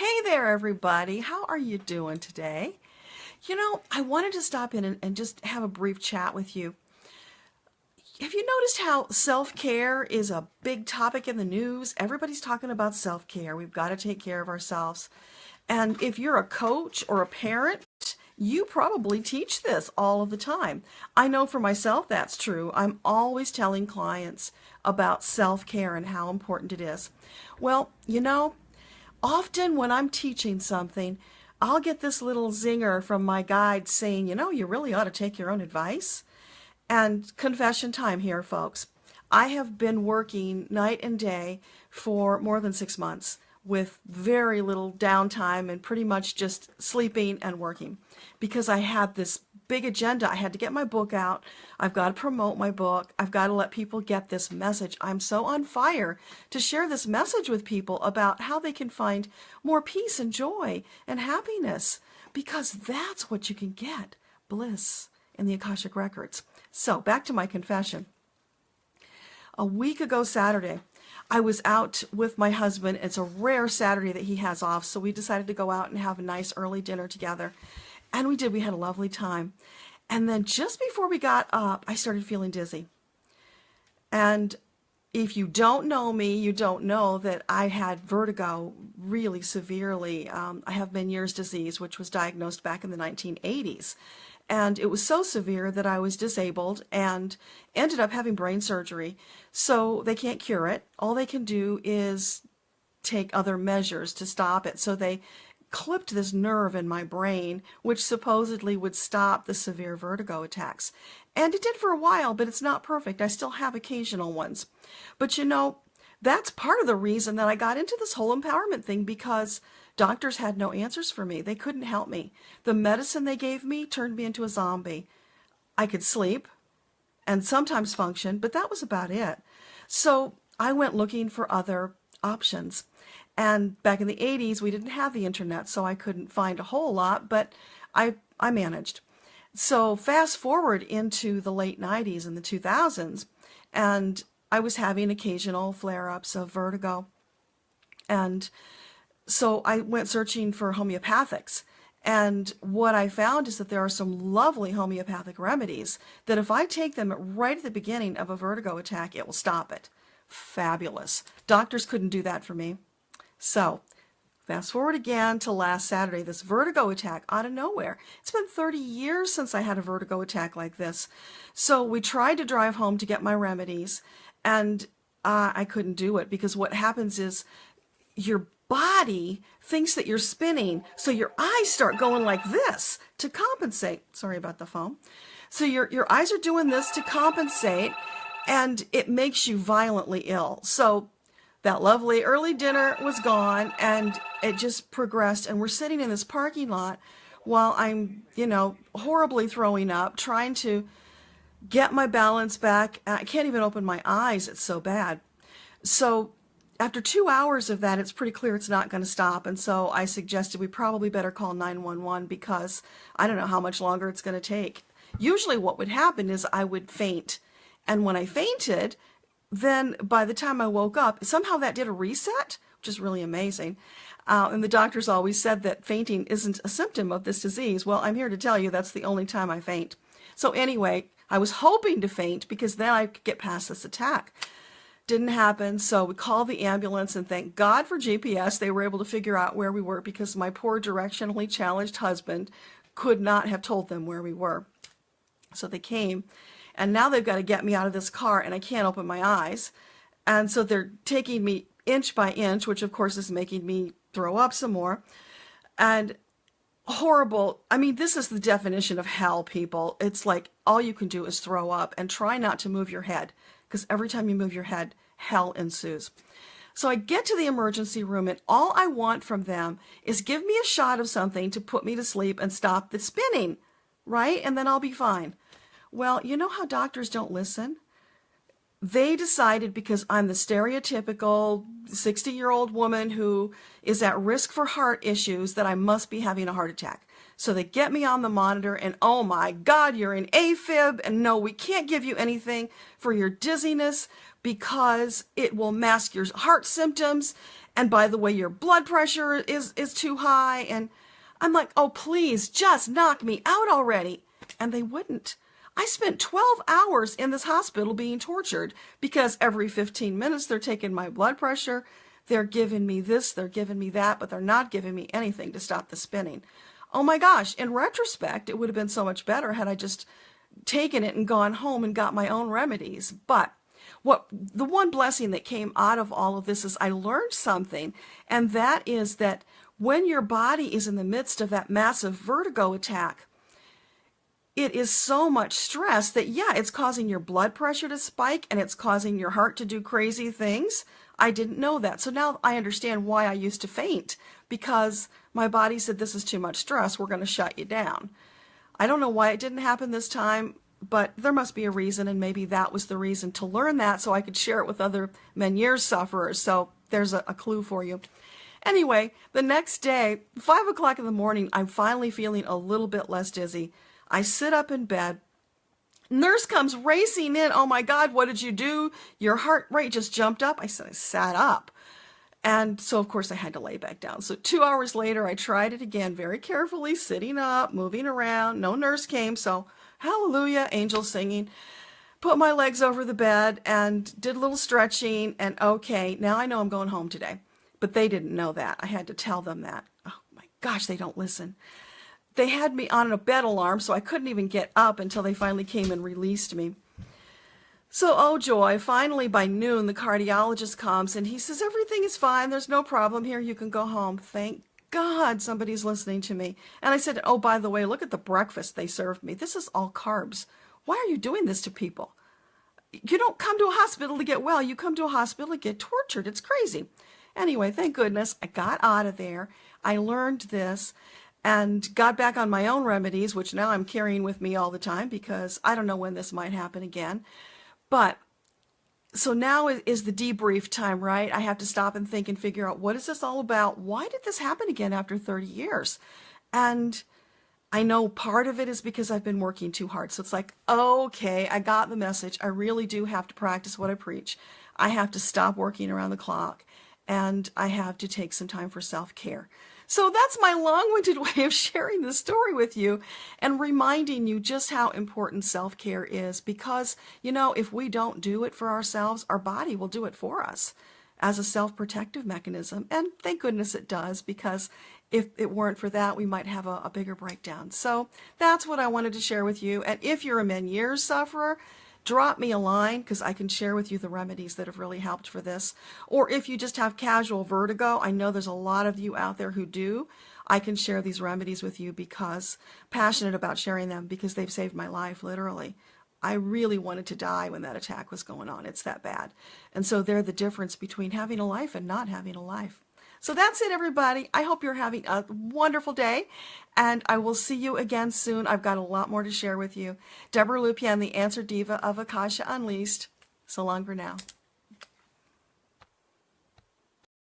Hey there, everybody. How are you doing today? I wanted to stop in and just have a brief chat with you. Have you noticed how self-care is a big topic in the news? Everybody's talking about self-care. We've got to take care of ourselves. And if you're a coach or a parent, you probably teach this all of the time. I know for myself that's true. I'm always telling clients about self-care and how important it is. Well, often when I'm teaching something, I'll get this little zinger from my guide saying, you really ought to take your own advice. And confession time here, folks. I have been working night and day for more than 6 months with very little downtime and pretty much just sleeping and working because I had this big agenda. I had to get my book out. I've got to promote my book. I've got to let people get this message. I'm so on fire to share this message with people about how they can find more peace and joy and happiness, because that's what you can get, bliss, in the Akashic records. So back to my confession. A week ago Saturday, I was out with my husband. It's a rare Saturday that he has off, so we decided to go out and have a nice early dinner together. And we did. We had a lovely time. And then just before we got up, I started feeling dizzy. And if you don't know me, you don't know that I had vertigo really severely. I have Meniere's disease, which was diagnosed back in the 1980s. And it was so severe that I was disabled and ended up having brain surgery. So they can't cure it. All they can do is take other measures to stop it. So they clipped this nerve in my brain, which supposedly would stop the severe vertigo attacks. And it did for a while, but it's not perfect. I still have occasional ones. But that's part of the reason that I got into this whole empowerment thing, because doctors had no answers for me. They couldn't help me. The medicine they gave me turned me into a zombie. I could sleep and sometimes function, but that was about it. So I went looking for other options. And back in the 80s, we didn't have the internet, so I couldn't find a whole lot, but I managed. So fast forward into the late 90s and the 2000s, and I was having occasional flare-ups of vertigo. And so I went searching for homeopathics. And what I found is that there are some lovely homeopathic remedies that if I take them right at the beginning of a vertigo attack, it will stop it. Fabulous. Doctors couldn't do that for me. So fast forward again to last Saturday, this vertigo attack out of nowhere. It's been 30 years since I had a vertigo attack like this. So we tried to drive home to get my remedies, and I couldn't do it, because what happens is your body thinks that you're spinning, so your eyes start going like this to compensate. Sorry about the phone. So your eyes are doing this to compensate, and it makes you violently ill. So that lovely early dinner was gone, and it just progressed, and we're sitting in this parking lot while I'm, horribly throwing up, trying to get my balance back. I can't even open my eyes. It's so bad. So after 2 hours of that, it's pretty clear it's not going to stop, and so I suggested we probably better call 911, because I don't know how much longer it's going to take. Usually what would happen is I would faint, and when I fainted, then by the time I woke up, somehow that did a reset, which is really amazing. And the doctors always said that fainting isn't a symptom of this disease. Well, I'm here to tell you that's the only time I faint. So anyway, I was hoping to faint because then I could get past this attack. Didn't happen, so we called the ambulance, and thank God for GPS. They were able to figure out where we were, because my poor directionally challenged husband could not have told them where we were. So they came. And now they've got to get me out of this car, and I can't open my eyes. And so they're taking me inch by inch, which of course is making me throw up some more. And horrible. I mean, this is the definition of hell, people. It's like all you can do is throw up, and try not to move your head, because every time you move your head, hell ensues. So I get to the emergency room, and all I want from them is give me a shot of something to put me to sleep and stop the spinning, right? And then I'll be fine. Well, you know how doctors don't listen? They decided, because I'm the stereotypical 60-year-old woman who is at risk for heart issues, that I must be having a heart attack. So they get me on the monitor, and oh my God, you're in AFib, and no, we can't give you anything for your dizziness because it will mask your heart symptoms. And by the way, your blood pressure is too high. And I'm like, oh, please just knock me out already. And they wouldn't. I spent 12 hours in this hospital being tortured because every 15 minutes they're taking my blood pressure. They're giving me this, they're giving me that, but they're not giving me anything to stop the spinning. Oh my gosh, in retrospect, it would have been so much better had I just taken it and gone home and got my own remedies. But the one blessing that came out of all of this is I learned something, and that is that when your body is in the midst of that massive vertigo attack, it is so much stress that, yeah, it's causing your blood pressure to spike and it's causing your heart to do crazy things. I didn't know that. So now I understand why I used to faint, because my body said, this is too much stress, we're going to shut you down. I don't know why it didn't happen this time, but there must be a reason, and maybe that was the reason to learn that so I could share it with other Meniere sufferers. So there's a clue for you. Anyway, the next day, 5 o'clock in the morning, I'm finally feeling a little bit less dizzy. I sit up in bed. Nurse comes racing in. Oh my God, what did you do? Your heart rate just jumped up. I said, I sat up. And so, of course, I had to lay back down. So 2 hours later, I tried it again very carefully, sitting up, moving around. No nurse came, so hallelujah, angels singing. Put my legs over the bed and did a little stretching. And okay, now I know I'm going home today. But they didn't know that. I had to tell them that. Oh my gosh, they don't listen. They had me on a bed alarm, so I couldn't even get up until they finally came and released me. So, oh joy, finally by noon, the cardiologist comes and he says, everything is fine, there's no problem here, you can go home. Thank God somebody's listening to me. And I said, oh, by the way, look at the breakfast they served me. This is all carbs. Why are you doing this to people? You don't come to a hospital to get well, you come to a hospital to get tortured. It's crazy. Anyway, thank goodness I got out of there. I learned this and got back on my own remedies, which now I'm carrying with me all the time because I don't know when this might happen again. But so now is the debrief time, right? I have to stop and think and figure out, what is this all about? Why did this happen again after 30 years? And I know part of it is because I've been working too hard. So it's like, okay, I got the message. I really do have to practice what I preach. I have to stop working around the clock, and I have to take some time for self-care. So that's my long-winded way of sharing this story with you and reminding you just how important self-care is, because, you know, if we don't do it for ourselves, our body will do it for us as a self-protective mechanism. And thank goodness it does, because if it weren't for that, we might have a bigger breakdown. So that's what I wanted to share with you. And if you're a Meniere sufferer, drop me a line because I can share with you the remedies that have really helped for this. Or if you just have casual vertigo, I know there's a lot of you out there who do. I can share these remedies with you because passionate about sharing them, because they've saved my life, literally. I really wanted to die when that attack was going on. It's that bad. And so they're the difference between having a life and not having a life. So that's it, everybody. I hope you're having a wonderful day, and I will see you again soon. I've got a lot more to share with you. Debbra Lupien, the Answer Diva of Akasha Unleashed. So long for now.